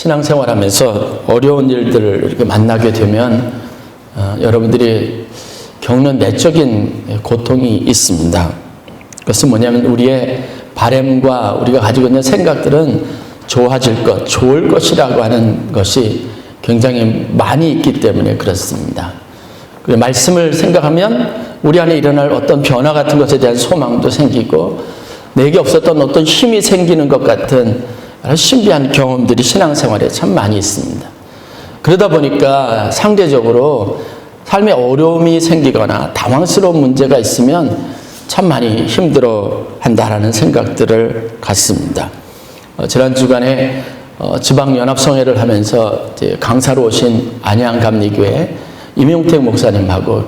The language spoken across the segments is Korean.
신앙생활하면서 어려운 일들을 이렇게 만나게 되면 여러분들이 겪는 내적인 고통이 있습니다. 그것은 뭐냐면 우리의 바램과 우리가 가지고 있는 생각들은 좋아질 것, 좋을 것이라고 하는 것이 굉장히 많이 있기 때문에 그렇습니다. 그리고 말씀을 생각하면 우리 안에 일어날 어떤 변화 같은 것에 대한 소망도 생기고 내게 없었던 어떤 힘이 생기는 것 같은 신비한 경험들이 신앙생활에 참 많이 있습니다. 그러다 보니까 상대적으로 삶에 어려움이 생기거나 당황스러운 문제가 있으면 참 많이 힘들어 한다라는 생각들을 갖습니다. 지난 주간에 지방연합성회를 하면서 이제 강사로 오신 안양감리교회 임용택 목사님하고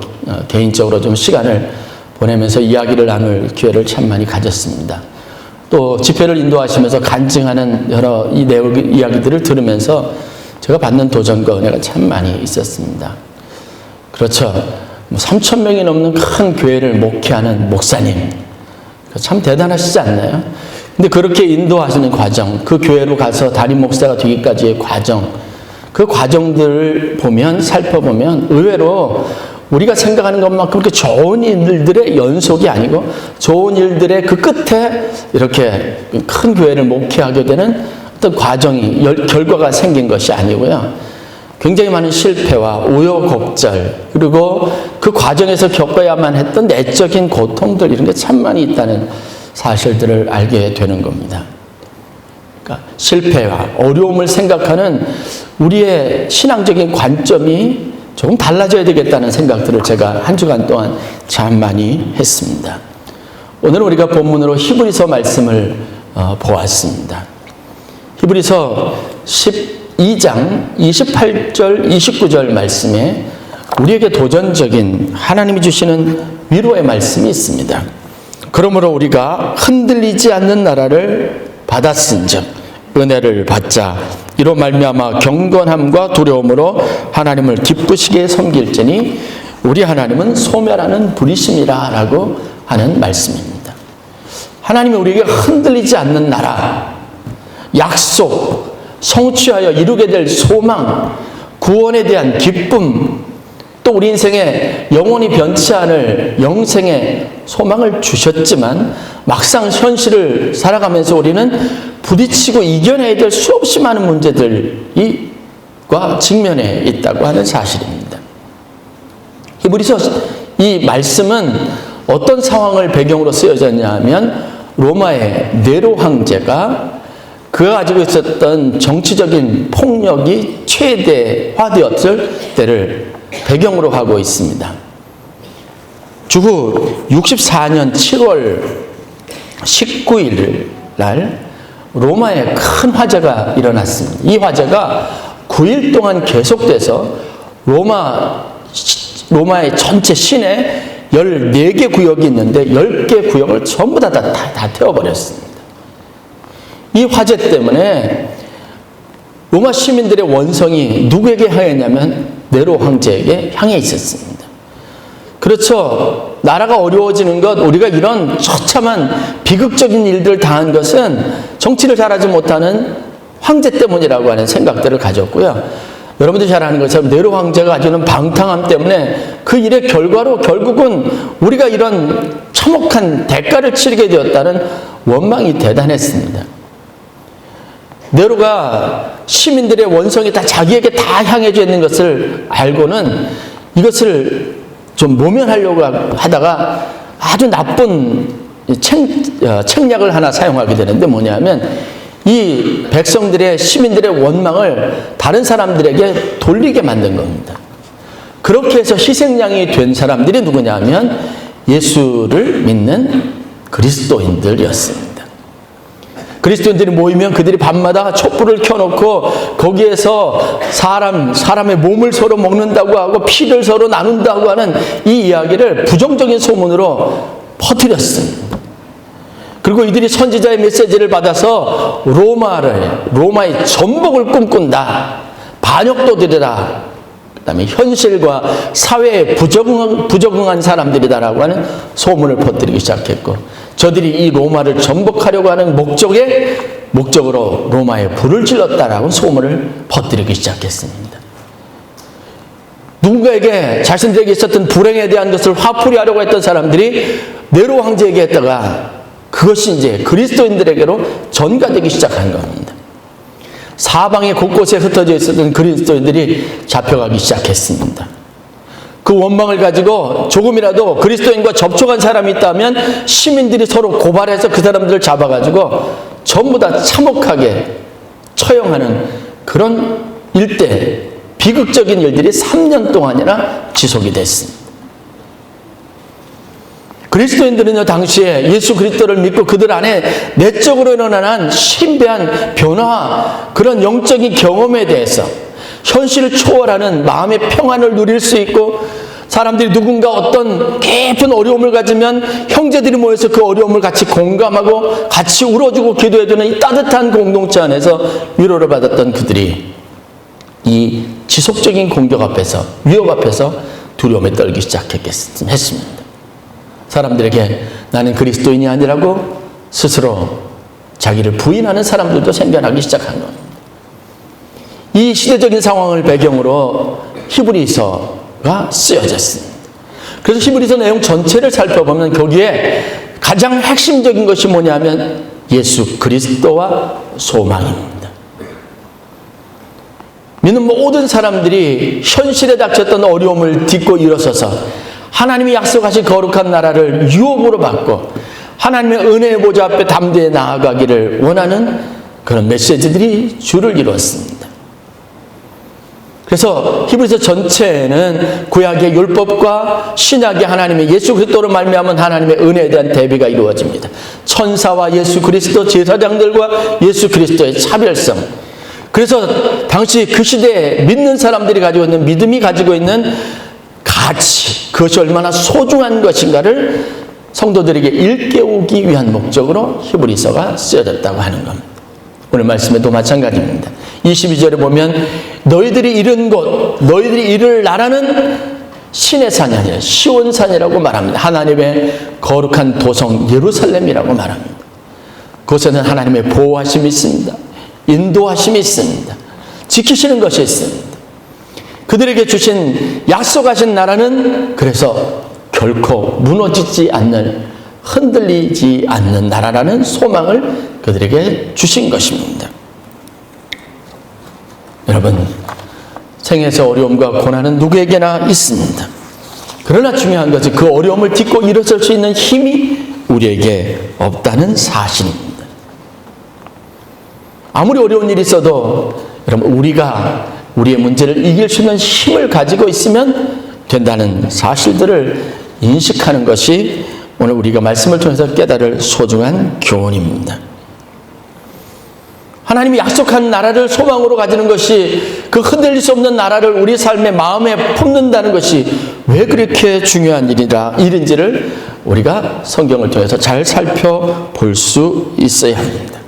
개인적으로 좀 시간을 보내면서 이야기를 나눌 기회를 참 많이 가졌습니다. 또 집회를 인도하시면서 간증하는 여러 이야기들을 들으면서 제가 받는 도전과 은혜가 참 많이 있었습니다. 그렇죠. 3,000명이 넘는 큰 교회를 목회하는 목사님. 참 대단하시지 않나요? 근데 그렇게 인도하시는 과정, 그 교회로 가서 담임 목사가 되기까지의 과정, 그 과정들을 살펴보면 의외로 우리가 생각하는 것만큼 그렇게 좋은 일들의 연속이 아니고 좋은 일들의 그 끝에 이렇게 큰 교회를 목회하게 되는 어떤 과정이, 결과가 생긴 것이 아니고요. 굉장히 많은 실패와 우여곡절, 그리고 그 과정에서 겪어야만 했던 내적인 고통들, 이런 게 참 많이 있다는 사실들을 알게 되는 겁니다. 그러니까 실패와 어려움을 생각하는 우리의 신앙적인 관점이 조금 달라져야 되겠다는 생각들을 제가 한 주간 동안 참 많이 했습니다. 오늘 우리가 본문으로 히브리서 말씀을 보았습니다. 히브리서 12장 28절 29절 말씀에 우리에게 도전적인 하나님이 주시는 위로의 말씀이 있습니다. 그러므로 우리가 흔들리지 않는 나라를 받았은즉 은혜를 받자. 이로 말미암아 경건함과 두려움으로 하나님을 기쁘시게 섬길지니 우리 하나님은 소멸하는 분이심이라 라고 하는 말씀입니다. 하나님이 우리에게 흔들리지 않는 나라, 약속, 성취하여 이루게 될 소망, 구원에 대한 기쁨, 또 우리 인생에 영원히 변치 않을 영생의 소망을 주셨지만 막상 현실을 살아가면서 우리는 부딪히고 이겨내야 될 수없이 많은 문제들과 직면해 있다고 하는 사실입니다. 히브리서 이 말씀은 어떤 상황을 배경으로 쓰여졌냐 하면 로마의 네로 황제가 그가 가지고 있었던 정치적인 폭력이 최대화되었을 때를 배경으로 하고 있습니다. 주후 64년 7월 19일 날 로마에 큰 화재가 일어났습니다. 이 화재가 9일 동안 계속돼서 로마의 전체 시내 14개 구역이 있는데 10개 구역을 전부 다 태워버렸습니다. 이 화재 때문에 로마 시민들의 원성이 누구에게 향했냐면 네로 황제에게 향해 있었습니다. 그렇죠. 나라가 어려워지는 것, 우리가 이런 처참한 비극적인 일들을 당한 것은 정치를 잘하지 못하는 황제 때문이라고 하는 생각들을 가졌고요. 여러분들이 잘 아는 것처럼 네로 황제가 가지는 방탕함 때문에 그 일의 결과로 결국은 우리가 이런 참혹한 대가를 치르게 되었다는 원망이 대단했습니다. 네로가 시민들의 원성이 다 자기에게 다 향해져 있는 것을 알고는 이것을 좀 모면하려고 하다가 아주 나쁜 책략을 하나 사용하게 되는데 뭐냐면 이 백성들의 시민들의 원망을 다른 사람들에게 돌리게 만든 겁니다. 그렇게 해서 희생양이 된 사람들이 누구냐면 예수를 믿는 그리스도인들이었습니다. 그리스도인들이 모이면 그들이 밤마다 촛불을 켜놓고 거기에서 사람의 몸을 서로 먹는다고 하고 피를 서로 나눈다고 하는 이 이야기를 부정적인 소문으로 퍼뜨렸습니다. 그리고 이들이 선지자의 메시지를 받아서 로마의 전복을 꿈꾼다. 반역도들이다. 그 다음에 현실과 사회에 부적응한 사람들이다라고 하는 소문을 퍼뜨리기 시작했고 저들이 이 로마를 정복하려고 하는 목적으로 로마에 불을 질렀다라고 소문을 퍼뜨리기 시작했습니다. 누군가에게 자신들에게 있었던 불행에 대한 것을 화풀이하려고 했던 사람들이 네로 황제에게 했다가 그것이 이제 그리스도인들에게로 전가되기 시작한 겁니다. 사방에 곳곳에 흩어져 있었던 그리스도인들이 잡혀가기 시작했습니다. 그 원망을 가지고 조금이라도 그리스도인과 접촉한 사람이 있다면 시민들이 서로 고발해서 그 사람들을 잡아가지고 전부 다 참혹하게 처형하는 그런 일대, 비극적인 일들이 3년 동안이나 지속이 됐습니다. 그리스도인들은요, 당시에 예수 그리스도를 믿고 그들 안에 내적으로 일어나는 신비한 변화, 그런 영적인 경험에 대해서 현실을 초월하는 마음의 평안을 누릴 수 있고, 사람들이 누군가 어떤 깊은 어려움을 가지면 형제들이 모여서 그 어려움을 같이 공감하고 같이 울어주고 기도해주는 이 따뜻한 공동체 안에서 위로를 받았던 그들이 이 지속적인 공격 앞에서, 위협 앞에서 두려움에 떨기 시작했습니다. 사람들에게 나는 그리스도인이 아니라고 스스로 자기를 부인하는 사람들도 생겨나기 시작한 겁니다. 이 시대적인 상황을 배경으로 히브리서가 쓰여졌습니다. 그래서 히브리서 내용 전체를 살펴보면 거기에 가장 핵심적인 것이 뭐냐면 예수 그리스도와 소망입니다. 믿는 모든 사람들이 현실에 닥쳤던 어려움을 딛고 일어서서 하나님이 약속하신 거룩한 나라를 유업으로 받고 하나님의 은혜의 보좌 앞에 담대히 나아가기를 원하는 그런 메시지들이 주를 이루었습니다. 그래서 히브리서 전체에는 구약의 율법과 신약의 하나님의 예수 그리스도로 말미암은 하나님의 은혜에 대한 대비가 이루어집니다. 천사와 예수 그리스도, 제사장들과 예수 그리스도의 차별성. 그래서 당시 그 시대에 믿는 사람들이 가지고 있는 믿음이 가지고 있는 가치, 그것이 얼마나 소중한 것인가를 성도들에게 일깨우기 위한 목적으로 히브리서가 쓰여졌다고 하는 겁니다. 오늘 말씀에도 마찬가지입니다. 22절에 보면 너희들이 이른 곳, 너희들이 이를 나라는 신의 산이 아니라 시온산이라고 말합니다. 하나님의 거룩한 도성 예루살렘이라고 말합니다. 그곳에는 하나님의 보호하심이 있습니다. 인도하심이 있습니다. 지키시는 것이 있습니다. 그들에게 주신 약속하신 나라는 그래서 결코 무너지지 않는, 흔들리지 않는 나라라는 소망을 그들에게 주신 것입니다. 여러분, 생에서 어려움과 고난은 누구에게나 있습니다. 그러나 중요한 것은 그 어려움을 딛고 일어설 수 있는 힘이 우리에게 없다는 사실입니다. 아무리 어려운 일이 있어도 여러분, 우리가 우리의 문제를 이길 수 있는 힘을 가지고 있으면 된다는 사실들을 인식하는 것이 오늘 우리가 말씀을 통해서 깨달을 소중한 교훈입니다. 하나님이 약속한 나라를 소망으로 가지는 것이, 그 흔들릴 수 없는 나라를 우리 삶의 마음에 품는다는 것이 왜 그렇게 중요한 일인지를 우리가 성경을 통해서 잘 살펴볼 수 있어야 합니다.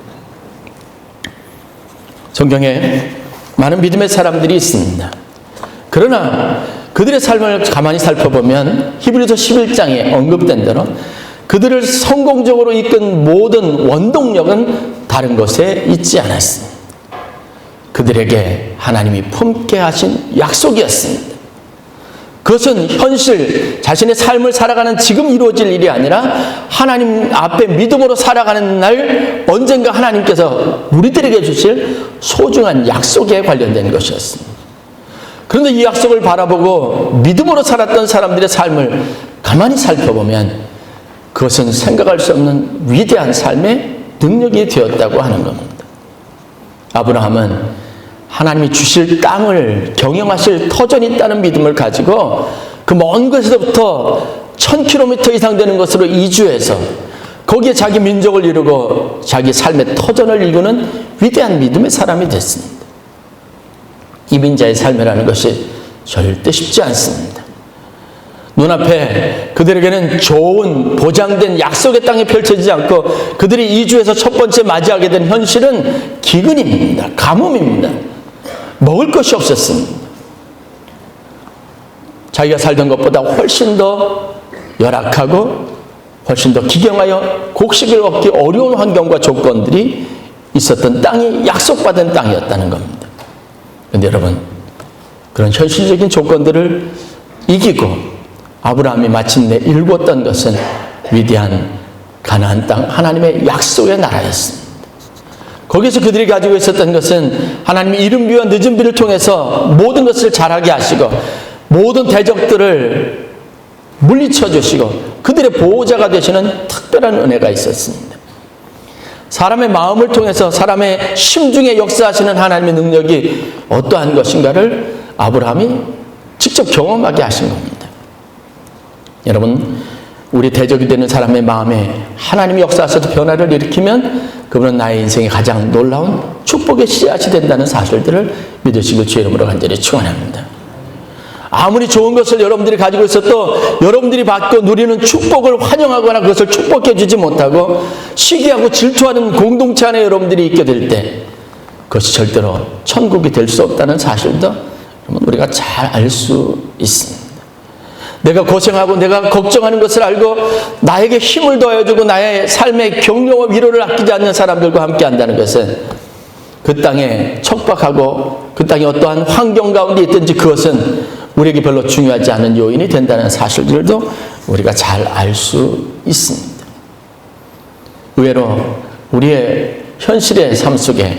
성경에 많은 믿음의 사람들이 있습니다. 그러나 그들의 삶을 가만히 살펴보면 히브리서 11장에 언급된 대로 그들을 성공적으로 이끈 모든 원동력은 다른 곳에 있지 않았습니다. 그들에게 하나님이 품게 하신 약속이었습니다. 그것은 현실, 자신의 삶을 살아가는 지금 이루어질 일이 아니라 하나님 앞에 믿음으로 살아가는 날 언젠가 하나님께서 우리들에게 주실 소중한 약속에 관련된 것이었습니다. 그런데 이 약속을 바라보고 믿음으로 살았던 사람들의 삶을 가만히 살펴보면 그것은 생각할 수 없는 위대한 삶의 능력이 되었다고 하는 겁니다. 아브라함은 하나님이 주실 땅을 경영하실 터전이 있다는 믿음을 가지고 그 먼 곳에서부터 1000km 이상 되는 곳으로 이주해서 거기에 자기 민족을 이루고 자기 삶의 터전을 이루는 위대한 믿음의 사람이 됐습니다. 이민자의 삶이라는 것이 절대 쉽지 않습니다. 눈앞에 그들에게는 좋은 보장된 약속의 땅이 펼쳐지지 않고 그들이 이주해서 첫 번째 맞이하게 된 현실은 기근입니다. 가뭄입니다. 먹을 것이 없었습니다. 자기가 살던 것보다 훨씬 더 열악하고 훨씬 더 기경하여 곡식을 얻기 어려운 환경과 조건들이 있었던 땅이 약속받은 땅이었다는 겁니다. 그런데 여러분, 그런 현실적인 조건들을 이기고 아브라함이 마침내 일궜던 것은 위대한 가나안 땅, 하나님의 약속의 나라였습니다. 거기서 그들이 가지고 있었던 것은 하나님의 이른 비와 늦은 비를 통해서 모든 것을 자라게 하시고 모든 대적들을 물리쳐 주시고 그들의 보호자가 되시는 특별한 은혜가 있었습니다. 사람의 마음을 통해서 사람의 심중에 역사하시는 하나님의 능력이 어떠한 것인가를 아브라함이 직접 경험하게 하신 겁니다. 여러분, 우리 대적이 되는 사람의 마음에 하나님이 역사하셔서 변화를 일으키면 그분은 나의 인생의 가장 놀라운 축복의 씨앗이 된다는 사실들을 믿으시고 주의 이름으로 간절히 축원합니다. 아무리 좋은 것을 여러분들이 가지고 있어도 여러분들이 받고 누리는 축복을 환영하거나 그것을 축복해 주지 못하고 시기하고 질투하는 공동체 안에 여러분들이 있게 될 때 그것이 절대로 천국이 될 수 없다는 사실도 우리가 잘 알 수 있습니다. 내가 고생하고 내가 걱정하는 것을 알고 나에게 힘을 더해주고 나의 삶의 격려와 위로를 아끼지 않는 사람들과 함께 한다는 것은 그 땅에 척박하고 그 땅에 어떠한 환경 가운데 있든지 그것은 우리에게 별로 중요하지 않은 요인이 된다는 사실들도 우리가 잘 알 수 있습니다. 의외로 우리의 현실의 삶 속에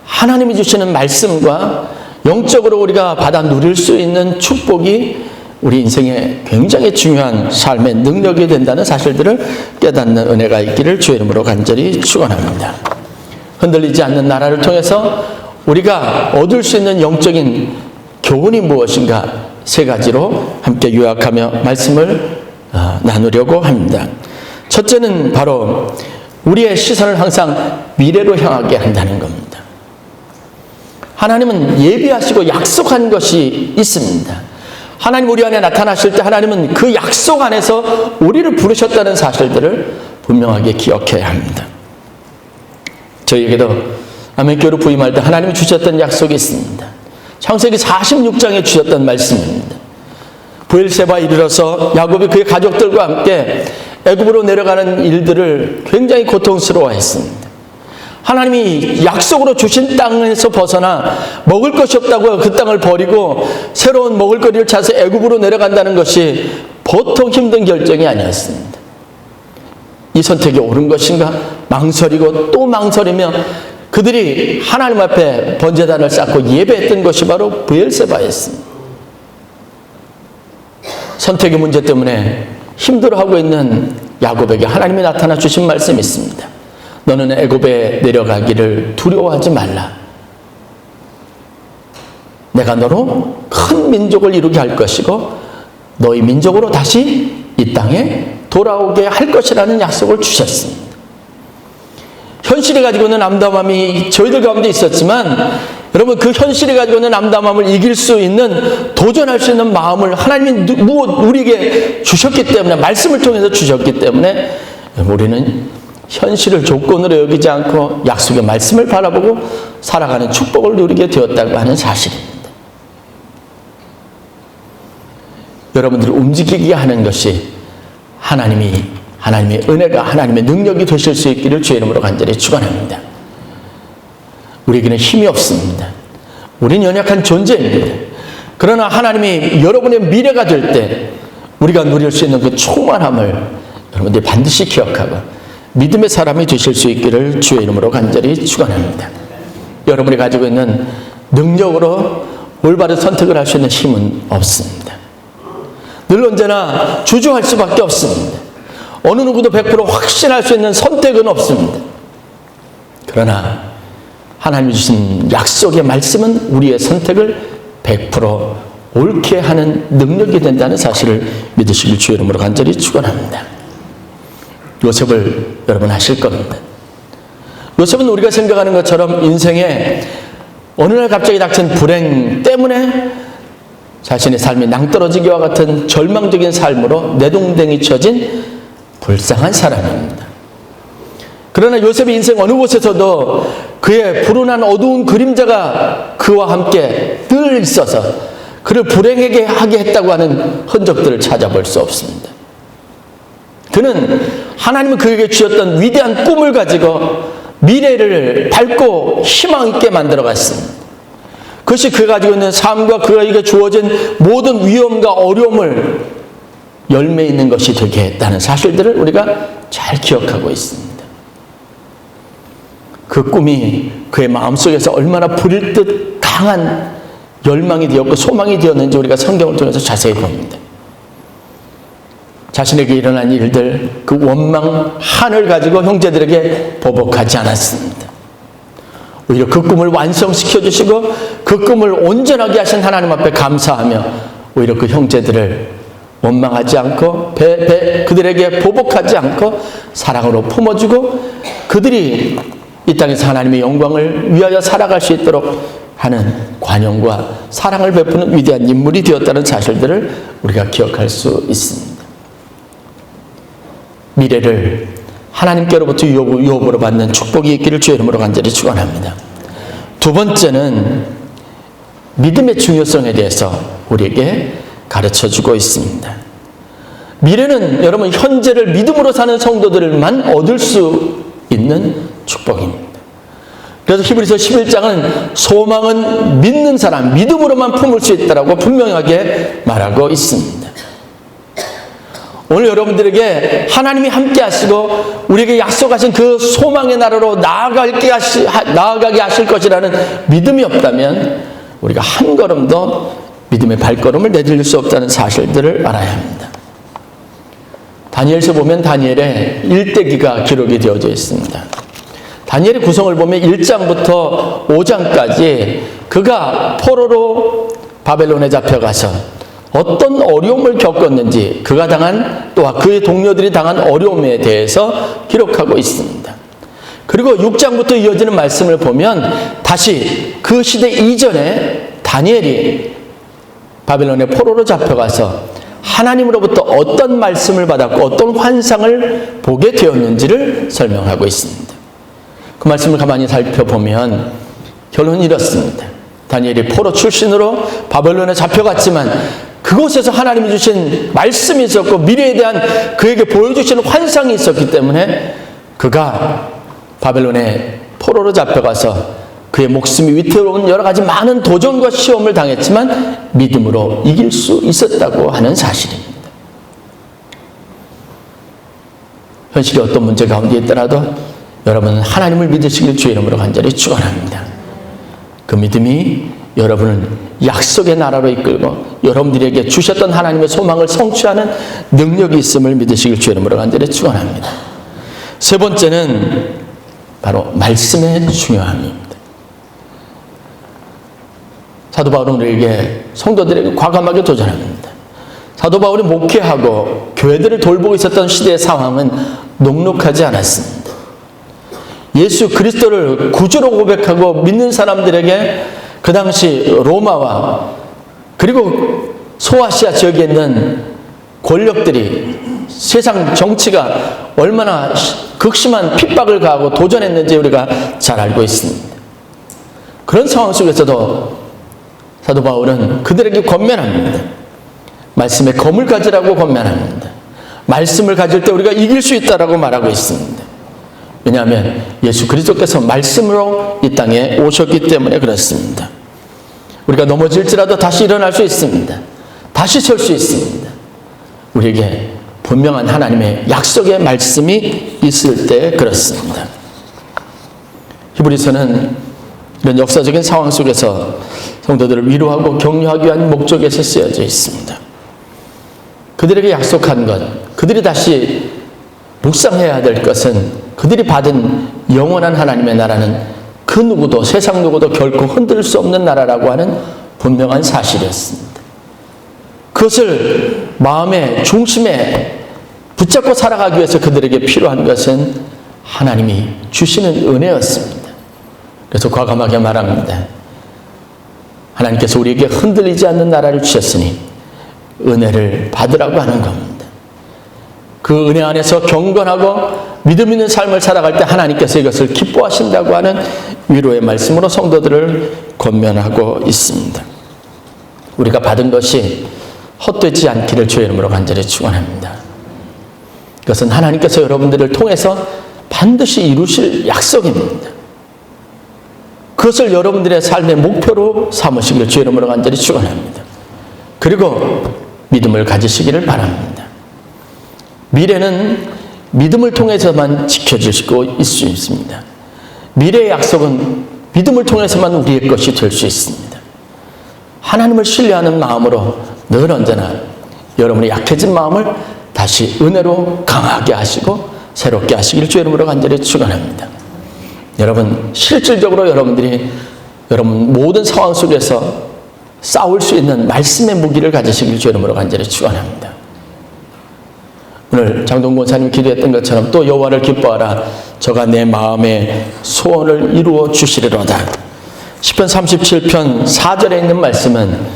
하나님이 주시는 말씀과 영적으로 우리가 받아 누릴 수 있는 축복이 우리 인생에 굉장히 중요한 삶의 능력이 된다는 사실들을 깨닫는 은혜가 있기를 주의 이름으로 간절히 축원합니다. 흔들리지 않는 나라를 통해서 우리가 얻을 수 있는 영적인 교훈이 무엇인가 세 가지로 함께 요약하며 말씀을 나누려고 합니다. 첫째는 바로 우리의 시선을 항상 미래로 향하게 한다는 겁니다. 하나님은 예비하시고 약속한 것이 있습니다. 하나님 우리 안에 나타나실 때 하나님은 그 약속 안에서 우리를 부르셨다는 사실들을 분명하게 기억해야 합니다. 저희에게도 아멘교회로 부임할 때 하나님이 주셨던 약속이 있습니다. 창세기 46장에 주셨던 말씀입니다. 브엘세바에 이르러서 야곱이 그의 가족들과 함께 애굽으로 내려가는 일들을 굉장히 고통스러워했습니다. 하나님이 약속으로 주신 땅에서 벗어나 먹을 것이 없다고 그 땅을 버리고 새로운 먹을거리를 찾아서 애굽으로 내려간다는 것이 보통 힘든 결정이 아니었습니다. 이 선택이 옳은 것인가 망설이고 또 망설이며 그들이 하나님 앞에 번제단을 쌓고 예배했던 것이 바로 브엘세바였습니다. 선택의 문제 때문에 힘들어하고 있는 야곱에게 하나님이 나타나 주신 말씀이 있습니다. 너는 애굽에 내려가기를 두려워하지 말라. 내가 너로 큰 민족을 이루게 할 것이고 너희 민족으로 다시 이 땅에 돌아오게 할 것이라는 약속을 주셨습니다. 현실이 가지고 있는 암담함이 저희들 가운데 있었지만 여러분 그 현실이 가지고 있는 암담함을 이길 수 있는 도전할 수 있는 마음을 하나님이 우리에게 주셨기 때문에 말씀을 통해서 주셨기 때문에 우리는 현실을 조건으로 여기지 않고 약속의 말씀을 바라보고 살아가는 축복을 누리게 되었다고 하는 사실입니다. 여러분들을 움직이게 하는 것이 하나님의 은혜가 하나님의 능력이 되실 수 있기를 주의 이름으로 간절히 축원합니다. 우리에게는 힘이 없습니다. 우리는 연약한 존재입니다. 그러나 하나님이 여러분의 미래가 될 때 우리가 누릴 수 있는 그 충만함을 여러분들이 반드시 기억하고 믿음의 사람이 되실 수 있기를 주의 이름으로 간절히 축원합니다. 여러분이 가지고 있는 능력으로 올바른 선택을 할 수 있는 힘은 없습니다. 늘 언제나 주저할 수밖에 없습니다. 어느 누구도 100% 확신할 수 있는 선택은 없습니다. 그러나 하나님이 주신 약속의 말씀은 우리의 선택을 100% 옳게 하는 능력이 된다는 사실을 믿으시길 주의 이름으로 간절히 축원합니다. 요셉을 여러분 아실 겁니다. 요셉은 우리가 생각하는 것처럼 인생에 어느 날 갑자기 닥친 불행 때문에 자신의 삶이 낭떠러지기와 같은 절망적인 삶으로 내동댕이 쳐진 불쌍한 사람입니다. 그러나 요셉의 인생 어느 곳에서도 그의 불운한 어두운 그림자가 그와 함께 늘 있어서 그를 불행하게 하게 했다고 하는 흔적들을 찾아볼 수 없습니다. 그는 하나님은 그에게 주셨던 위대한 꿈을 가지고 미래를 밝고 희망 있게 만들어 갔습니다. 그것이 그가 가지고 있는 삶과 그에게 주어진 모든 위험과 어려움을 열매 있는 것이 되게 했다는 사실들을 우리가 잘 기억하고 있습니다. 그 꿈이 그의 마음속에서 얼마나 불일 듯 강한 열망이 되었고 소망이 되었는지 우리가 성경을 통해서 자세히 봅니다. 자신에게 일어난 일들, 그 원망, 한을 가지고 형제들에게 보복하지 않았습니다. 오히려 그 꿈을 완성시켜 주시고 그 꿈을 온전하게 하신 하나님 앞에 감사하며 오히려 그 형제들을 원망하지 않고 그들에게 보복하지 않고 사랑으로 품어주고 그들이 이 땅에서 하나님의 영광을 위하여 살아갈 수 있도록 하는 관용과 사랑을 베푸는 위대한 인물이 되었다는 사실들을 우리가 기억할 수 있습니다. 미래를 하나님께로부터 유업으로 받는 축복이 있기를 주의 이름으로 간절히 축원합니다. 두 번째는 믿음의 중요성에 대해서 우리에게 가르쳐주고 있습니다. 미래는 여러분 현재를 믿음으로 사는 성도들만 얻을 수 있는 축복입니다. 그래서 히브리서 11장은 소망은 믿는 사람, 믿음으로만 품을 수 있다고 분명하게 말하고 있습니다. 오늘 여러분들에게 하나님이 함께 하시고 우리에게 약속하신 그 소망의 나라로 나아가게 하실 것이라는 믿음이 없다면 우리가 한 걸음도 믿음의 발걸음을 내디딜 수 없다는 사실들을 알아야 합니다. 다니엘서 보면 다니엘의 일대기가 기록이 되어져 있습니다. 다니엘의 구성을 보면 1장부터 5장까지 그가 포로로 바벨론에 잡혀가서 어떤 어려움을 겪었는지 그가 당한 또한 그의 동료들이 당한 어려움에 대해서 기록하고 있습니다. 그리고 6장부터 이어지는 말씀을 보면 다시 그 시대 이전에 다니엘이 바벨론의 포로로 잡혀가서 하나님으로부터 어떤 말씀을 받았고 어떤 환상을 보게 되었는지를 설명하고 있습니다. 그 말씀을 가만히 살펴보면 결론이 이렇습니다. 다니엘이 포로 출신으로 바벨론에 잡혀갔지만 그곳에서 하나님이 주신 말씀이 있었고 미래에 대한 그에게 보여주시는 환상이 있었기 때문에 그가 바벨론에 포로로 잡혀가서 그의 목숨이 위태로운 여러 가지 많은 도전과 시험을 당했지만 믿음으로 이길 수 있었다고 하는 사실입니다. 현실이 어떤 문제 가운데 있더라도 여러분은 하나님을 믿으시길 주의 이름으로 간절히 축원합니다. 그 믿음이 여러분을 약속의 나라로 이끌고 여러분들에게 주셨던 하나님의 소망을 성취하는 능력이 있음을 믿으시길 주의 이름으로 간절히 축원합니다. 세 번째는 바로 말씀의 중요함입니다. 사도 바울은 우리에게 성도들에게 과감하게 도전합니다. 사도 바울이 목회하고 교회들을 돌보고 있었던 시대의 상황은 녹록하지 않았습니다. 예수 그리스도를 구주로 고백하고 믿는 사람들에게 그 당시 로마와 그리고 소아시아 지역에 있는 권력들이 세상 정치가 얼마나 극심한 핍박을 가하고 도전했는지 우리가 잘 알고 있습니다. 그런 상황 속에서도 사도 바울은 그들에게 권면합니다. 말씀에 검을 가지라고 권면합니다. 말씀을 가질 때 우리가 이길 수 있다라고 말하고 있습니다. 왜냐하면 예수 그리스도께서 말씀으로 이 땅에 오셨기 때문에 그렇습니다. 우리가 넘어질지라도 다시 일어날 수 있습니다. 다시 설 수 있습니다. 우리에게 분명한 하나님의 약속의 말씀이 있을 때 그렇습니다. 히브리서는 이런 역사적인 상황 속에서 성도들을 위로하고 격려하기 위한 목적에서 쓰여져 있습니다. 그들에게 약속한 것, 그들이 다시 묵상해야 될 것은 그들이 받은 영원한 하나님의 나라는 그 누구도 세상 누구도 결코 흔들 수 없는 나라라고 하는 분명한 사실이었습니다. 그것을 마음의 중심에 붙잡고 살아가기 위해서 그들에게 필요한 것은 하나님이 주시는 은혜였습니다. 그래서 과감하게 말합니다. 하나님께서 우리에게 흔들리지 않는 나라를 주셨으니 은혜를 받으라고 하는 겁니다. 그 은혜 안에서 경건하고 믿음 있는 삶을 살아갈 때 하나님께서 이것을 기뻐하신다고 하는 위로의 말씀으로 성도들을 권면하고 있습니다. 우리가 받은 것이 헛되지 않기를 주의 이름으로 간절히 축원합니다. 그것은 하나님께서 여러분들을 통해서 반드시 이루실 약속입니다. 그것을 여러분들의 삶의 목표로 삼으시길 주의 이름으로 간절히 축원합니다. 그리고 믿음을 가지시기를 바랍니다. 미래는 믿음을 통해서만 지켜지고 있을 수 있습니다. 미래의 약속은 믿음을 통해서만 우리의 것이 될 수 있습니다. 하나님을 신뢰하는 마음으로 늘 언제나 여러분의 약해진 마음을 다시 은혜로 강하게 하시고 새롭게 하시길 주의 이름으로 간절히 축원합니다. 여러분, 실질적으로 여러분들이 여러분 모든 상황 속에서 싸울 수 있는 말씀의 무기를 가지시길 주의 이름으로 간절히 축원합니다. 오늘 장동 권사님이 기도했던 것처럼 또 여호와를 기뻐하라. 저가 내 마음의 소원을 이루어 주시리로다. 시편 37편 4절에 있는 말씀은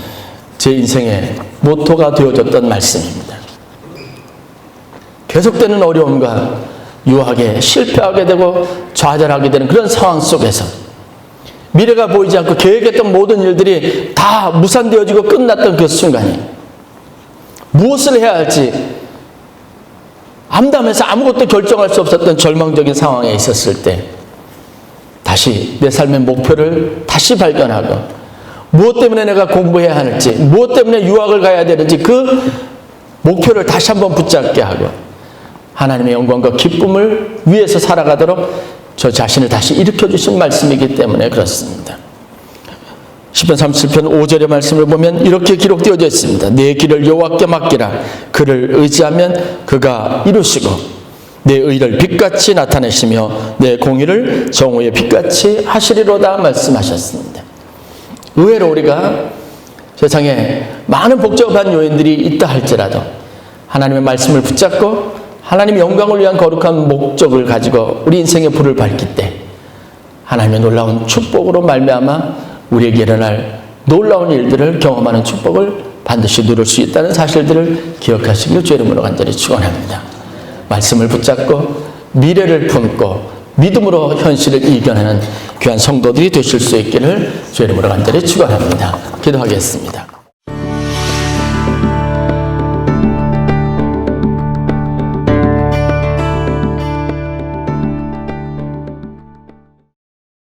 제 인생의 모토가 되어졌던 말씀입니다. 계속되는 어려움과 유혹에 실패하게 되고 좌절하게 되는 그런 상황 속에서 미래가 보이지 않고 계획했던 모든 일들이 다 무산되어지고 끝났던 그 순간에 무엇을 해야 할지 암담해서 아무것도 결정할 수 없었던 절망적인 상황에 있었을 때 다시 내 삶의 목표를 다시 발견하고 무엇 때문에 내가 공부해야 하는지, 무엇 때문에 유학을 가야 되는지 그 목표를 다시 한번 붙잡게 하고 하나님의 영광과 기쁨을 위해서 살아가도록 저 자신을 다시 일으켜주신 말씀이기 때문에 그렇습니다. 시편 37편 5절의 말씀을 보면 이렇게 기록되어져 있습니다. 내 길을 여호와께 맡기라. 그를 의지하면 그가 이루시고 내 의를 빛같이 나타내시며 내 공의를 정오의 빛같이 하시리로다 말씀하셨습니다. 의외로 우리가 세상에 많은 복잡한 요인들이 있다 할지라도 하나님의 말씀을 붙잡고 하나님의 영광을 위한 거룩한 목적을 가지고 우리 인생의 불을 밝힐 때 하나님의 놀라운 축복으로 말미암아 우리에게 일어날 놀라운 일들을 경험하는 축복을 반드시 누릴 수 있다는 사실들을 기억하시길 주의 이름으로 간절히 축원합니다. 말씀을 붙잡고 미래를 품고 믿음으로 현실을 이겨내는 귀한 성도들이 되실 수 있기를 주의 이름으로 간절히 축원합니다. 기도하겠습니다.